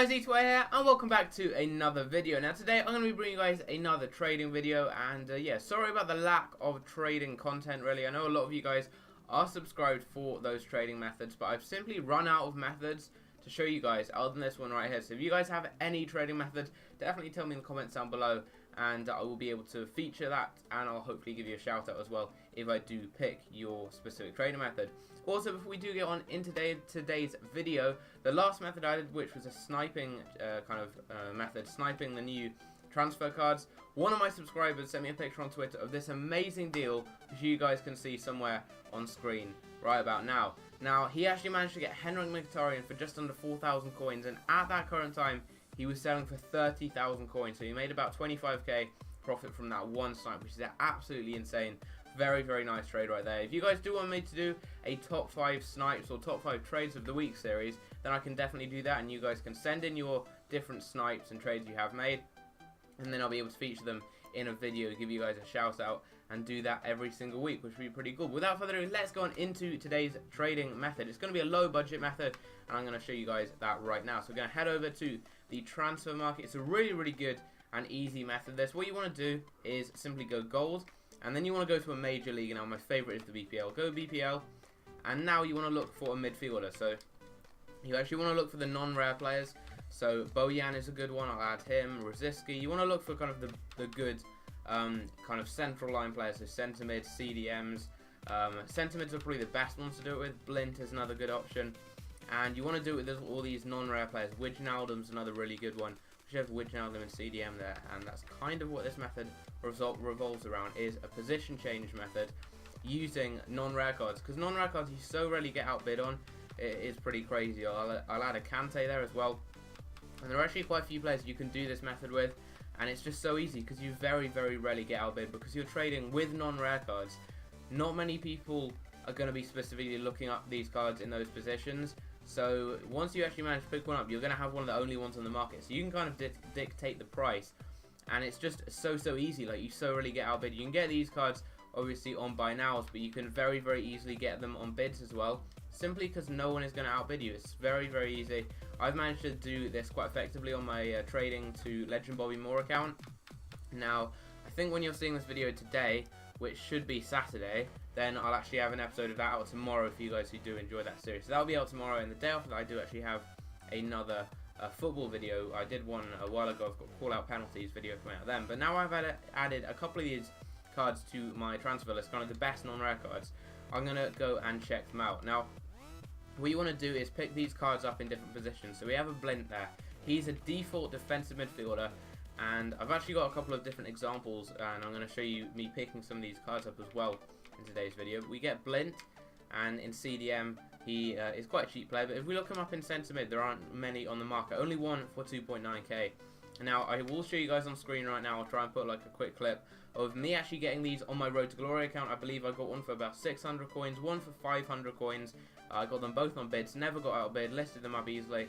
guys, Eatway here, and welcome back to another video. Now today I'm going to be bringing you guys another trading video, and yeah, sorry about the lack of trading content really. I know a lot of you guys are subscribed for those trading methods, but I've simply run out of methods to show you guys other than this one right here. So if you guys have any trading methods, definitely tell me in the comments down below, and I will be able to feature that, and I'll hopefully give you a shout out as well if I do pick your specific trading method. Also, before we do get on into today's video, the last method I did, which was a sniping method, sniping the new transfer cards, one of my subscribers sent me a picture on Twitter of this amazing deal, which you guys can see somewhere on screen right about now. Now, he actually managed to get Henrik Mkhitaryan for just under 4,000 coins, and at that current time, he was selling for 30,000 coins, so he made about 25k profit from that one snipe, which is absolutely insane. Very, very nice trade right there. If you guys do want me to do a top 5 snipes or top 5 trades of the week series, then I can definitely do that, and you guys can send in your different snipes and trades you have made, and then I'll be able to feature them in a video, give you guys a shout out, and do that every single week, which would be pretty cool. Without further ado, let's go on into today's trading method. It's going to be a low budget method, and I'm going to show you guys that right now. So we're going to head over to the transfer market. It's a really, really good and easy method. What you want to do is simply go gold, and then you want to go to a major league. Now my favorite is the BPL. Go BPL, and now you want to look for a midfielder. So you actually want to look for the non-rare players. So Bojan is a good one, I'll add him. Rosiski. You want to look for kind of the good kind of central line players, so centre mid, CDMs. Centre mids are probably the best ones to do it with. Blint is another good option. And you want to do it with all these non-rare players. Wijnaldum's another really good one. You have Wijnaldum and CDM there, and that's kind of what this method revolves around, is a position change method using non-rare cards, because non-rare cards you so rarely get outbid on. It is pretty crazy. I'll add a Kante there as well, and there are actually quite a few players you can do this method with, and it's just so easy because you very, very rarely get outbid because you're trading with non-rare cards. Not many people are going to be specifically looking up these cards in those positions. So once you actually manage to pick one up, you're going to have one of the only ones on the market. So you can kind of dictate the price, and it's just so easy. Like, you so rarely get outbid. You can get these cards obviously on buy nows, but you can very, very easily get them on bids as well, simply because no one is going to outbid you. It's very, very easy. I've managed to do this quite effectively on my trading to Legend Bobby Moore account. Now, I think when you're seeing this video today, which should be Saturday, then I'll actually have an episode of that out tomorrow for you guys who do enjoy that series. So that'll be out tomorrow, and the day after that I do actually have another football video. I did one a while ago. I've got call out penalties video coming out then, but now I've added a couple of these cards to my transfer list, kind of the best non-rare cards. I'm going to go and check them out. Now, what you want to do is pick these cards up in different positions. So we have a Blint there. He's a default defensive midfielder, and I've actually got a couple of different examples, and I'm going to show you me picking some of these cards up as well in today's video. We get Blint, and in CDM he is quite a cheap player, but if we look him up in centre mid, there aren't many on the market, only one for 2.9k. Now I will show you guys on screen right now. I'll try and put like a quick clip of me actually getting these on my Road to Glory account. I believe I got one for about 600 coins, one for 500 coins. I got them both on bids, never got outbid, listed them up easily,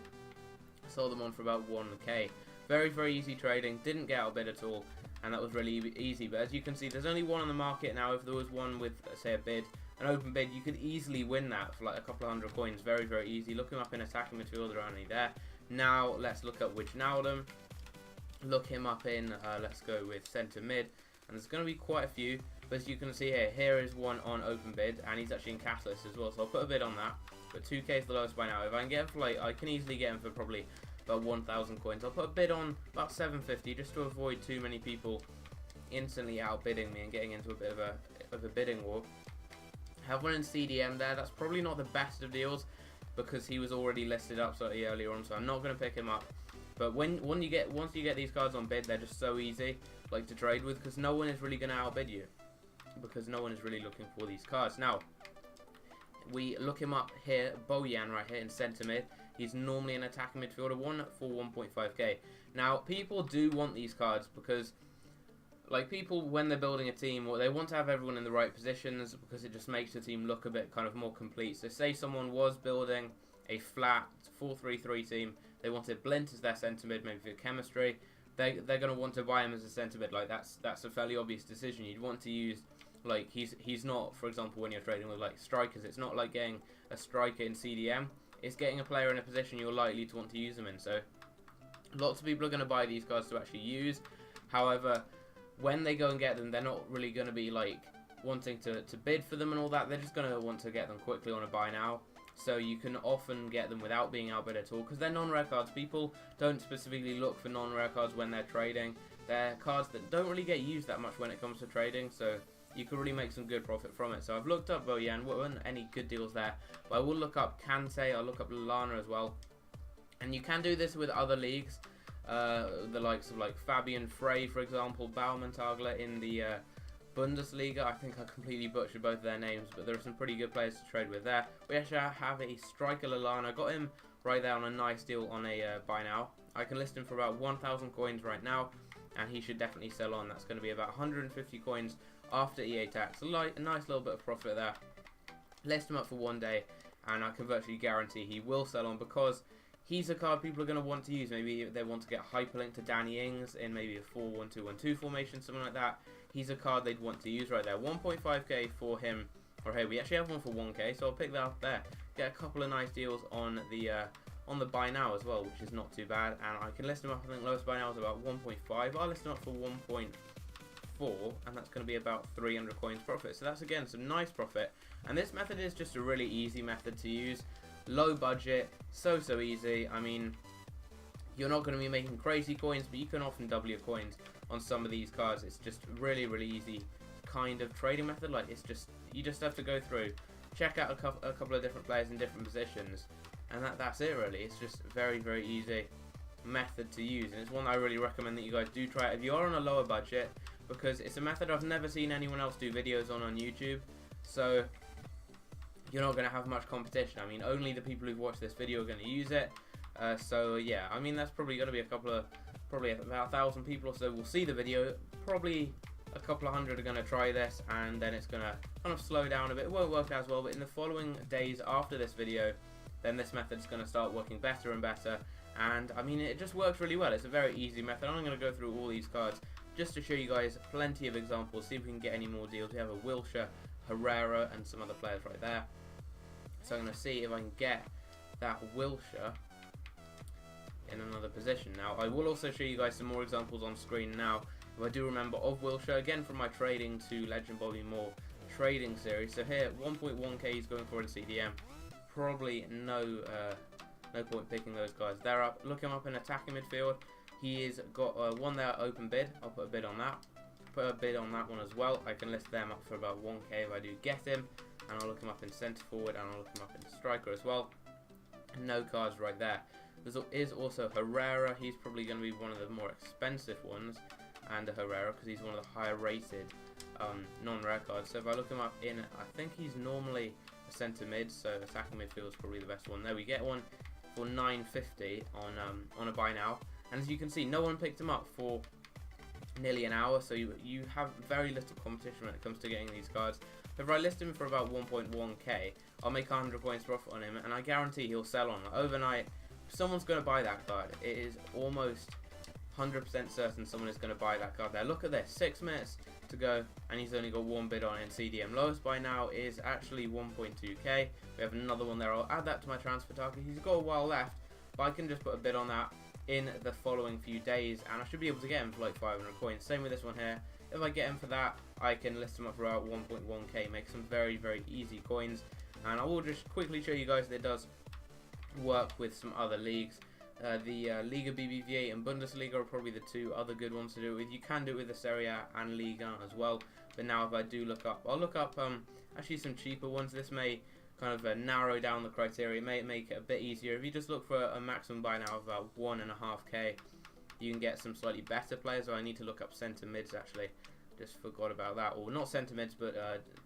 sold them on for about 1k. Very, very easy trading, didn't get outbid at all, and that was really easy. But as you can see, there's only one on the market now. If there was one with, say, a bid, an open bid, you could easily win that for like a couple of hundred coins. Very, very easy. Look him up in attacking midfielder, only there. Now let's look up Wijnaldum. Look him up in, let's go with centre mid, and there's going to be quite a few. But as you can see here is one on open bid, and he's actually in Catalyst as well. So I'll put a bid on that. But 2k is the lowest by now. If I can get him for like, I can easily get him for probably about 1,000 coins. I'll put a bid on about 750 just to avoid too many people instantly outbidding me and getting into a bit of a bidding war. Have one in CDM there. That's probably not the best of deals because he was already listed up slightly earlier on, so I'm not going to pick him up. But once you get these cards on bid, they're just so easy like to trade with, because no one is really going to outbid you, because no one is really looking for these cards. Now we look him up here, Bojan right here in centre mid. He's normally an attacking midfielder, one for 1.5k. Now, people do want these cards because, like, people, when they're building a team, they want to have everyone in the right positions because it just makes the team look a bit kind of more complete. So say someone was building a flat 4-3-3 team, they wanted Blint as their centre mid, maybe for chemistry, they're going to want to buy him as a centre mid. Like, that's a fairly obvious decision. You'd want to use, like, he's not, for example, when you're trading with, like, strikers, it's not like getting a striker in CDM. It's getting a player in a position you're likely to want to use them in. So Lots of people are going to buy these cards to actually use. However, when they go and get them, they're not really going to be like wanting to bid for them and all that. They're just going to want to get them quickly on a buy now. So you can often get them without being outbid at all, because they're non-rare cards. People don't specifically look for non-rare cards when they're trading. They're cards that don't really get used that much when it comes to trading, so you can really make some good profit from it. So I've looked up Bojan, weren't any good deals there, but I will look up Kante, I'll look up Lallana as well. And you can do this with other leagues, the likes of like Fabian Frey, for example, Baumantagler in the Bundesliga. I think I completely butchered both of their names, but there are some pretty good players to trade with there. We actually have a striker Lallana. Got him right there on a nice deal on a buy now. I can list him for about 1,000 coins right now, and he should definitely sell on. That's going to be about 150 coins after EA tax. A nice little bit of profit there. List him up for 1 day, and I can virtually guarantee he will sell on, because he's a card people are going to want to use. Maybe they want to get hyperlink to Danny Ings in maybe a 4-1-2-1-2 formation, something like that. He's a card they'd want to use right there. 1.5k for him. Or hey, we actually have one for 1k, so I'll pick that up there. Get a couple of nice deals on the buy now as well, which is not too bad. And I can list him up. I think lowest buy now is about 1.5. I'll list him up for 1.4, and that's going to be about 300 coins profit. So that's again some nice profit. And this method is just a really easy method to use. Low budget, so easy. I mean, you're not going to be making crazy coins, but you can often double your coins on some of these cards. It's just really easy kind of trading method. Like, it's just, you just have to go through, check out a couple of different players in different positions, and that's it really. It's just very easy method to use, and it's one I really recommend that you guys do try it if you are on a lower budget, because it's a method I've never seen anyone else do videos on YouTube. So you're not going to have much competition. I mean, only the people who've watched this video are going to use it. So yeah, I mean, that's probably going to be probably about 1,000 people or so will see the video. Probably a couple of hundred are going to try this, and then it's going to kind of slow down a bit. It won't work as well, but in the following days after this video, then this method's going to start working better and better. And I mean, it just works really well. It's a very easy method. I'm going to go through all these cards just to show you guys plenty of examples, see if we can get any more deals. We have a Wilshere, Herrera, and some other players right there. So I'm going to see if I can get that Wilshere in another position. Now, I will also show you guys some more examples on screen now, if I do remember, of Wilshere, again from my Trading to Legend Bobby Moore trading series. So here, 1.1k he's going for in CDM. Probably no point picking those guys. They're up. Look him up in attacking midfield. He's got one there open bid. I'll put a bid on that. Put a bid on that one as well. I can list them up for about 1k if I do get him. And I'll look him up in centre forward, and I'll look him up in striker as well. No cards right there. There is also Herrera. He's probably going to be one of the more expensive ones, and a Herrera, because he's one of the higher rated non-rare cards. So if I look him up in, I think he's normally a centre mid, so attacking midfield is probably the best one. There we get one for 950 on a buy now, and as you can see, no one picked him up for nearly an hour, so you have very little competition when it comes to getting these cards. If I list him for about 1.1k, I'll make 100 points profit on him, and I guarantee he'll sell on. Overnight, someone's going to buy that card. It is almost 100% certain someone is going to buy that card there. Look at this, 6 minutes to go, and he's only got one bid on it in CDM. Lowest buy now is actually 1.2k. We have another one there. I'll add that to my transfer target. He's got a while left, but I can just put a bid on that in the following few days, and I should be able to get him for like 500 coins. Same with this one here. If I get him for that, I can list him up for about 1.1k, make some very easy coins. And I will just quickly show you guys that it does work with some other leagues. The Liga BBVA and Bundesliga are probably the two other good ones to do it with. You can do it with the Serie A and Liga as well. But now if I do look up, I'll look up actually some cheaper ones. This may kind of narrow down the criteria. It may make it a bit easier. If you just look for a maximum buy now of about 1.5k, you can get some slightly better players. So I need to look up centre mids actually. Just forgot about that. Or not centre mids, but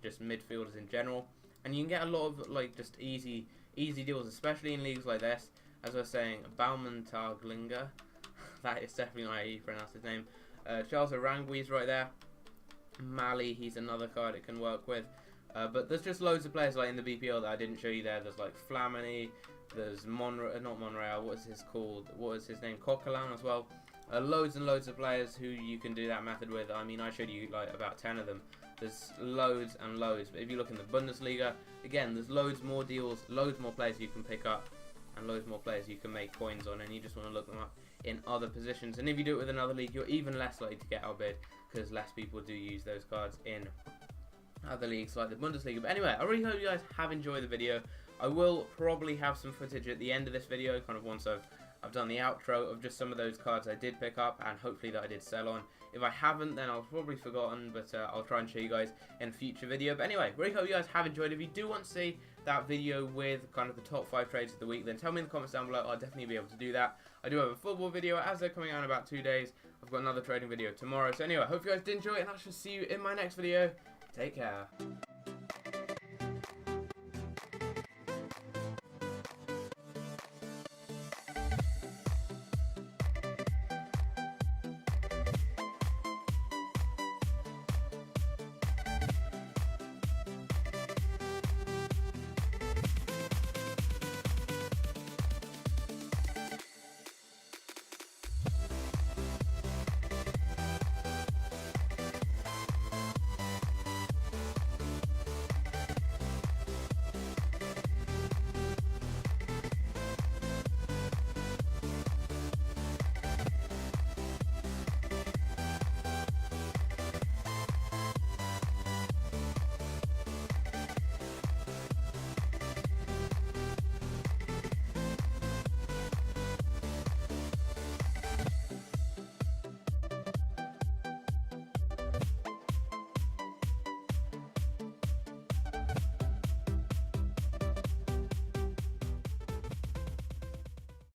just midfielders in general. And you can get a lot of like just easy deals, especially in leagues like this. As I was saying, Baumantagler, that is definitely not how you pronounce his name. Charles Arangui right there. Mali, he's another card it can work with. But there's just loads of players like in the BPL that I didn't show you there. There's like Flamini, there's not Monreal, what is his called? What is his name? Coquelin as well. Loads and loads of players who you can do that method with. I mean, I showed you like about 10 of them. There's loads and loads. But if you look in the Bundesliga, again, there's loads more deals, loads more players you can pick up. and loads more players you can make coins on, and you just want to look them up in other positions. And if you do it with another league, you're even less likely to get outbid, because less people do use those cards in other leagues like the Bundesliga. But anyway, I really hope you guys have enjoyed the video. I will probably have some footage at the end of this video, kind of once I've done the outro, of just some of those cards I did pick up and hopefully that I did sell on. If I haven't, then I've probably forgotten, but I'll try and show you guys in a future video. But anyway, really hope you guys have enjoyed. If you do want to see that video with kind of the top 5 trades of the week, then tell me in the comments down below. I'll definitely be able to do that. I do have a football video as they're coming out in about 2 days. I've got another trading video tomorrow. So anyway, I hope you guys did enjoy it, and I shall see you in my next video. Take care.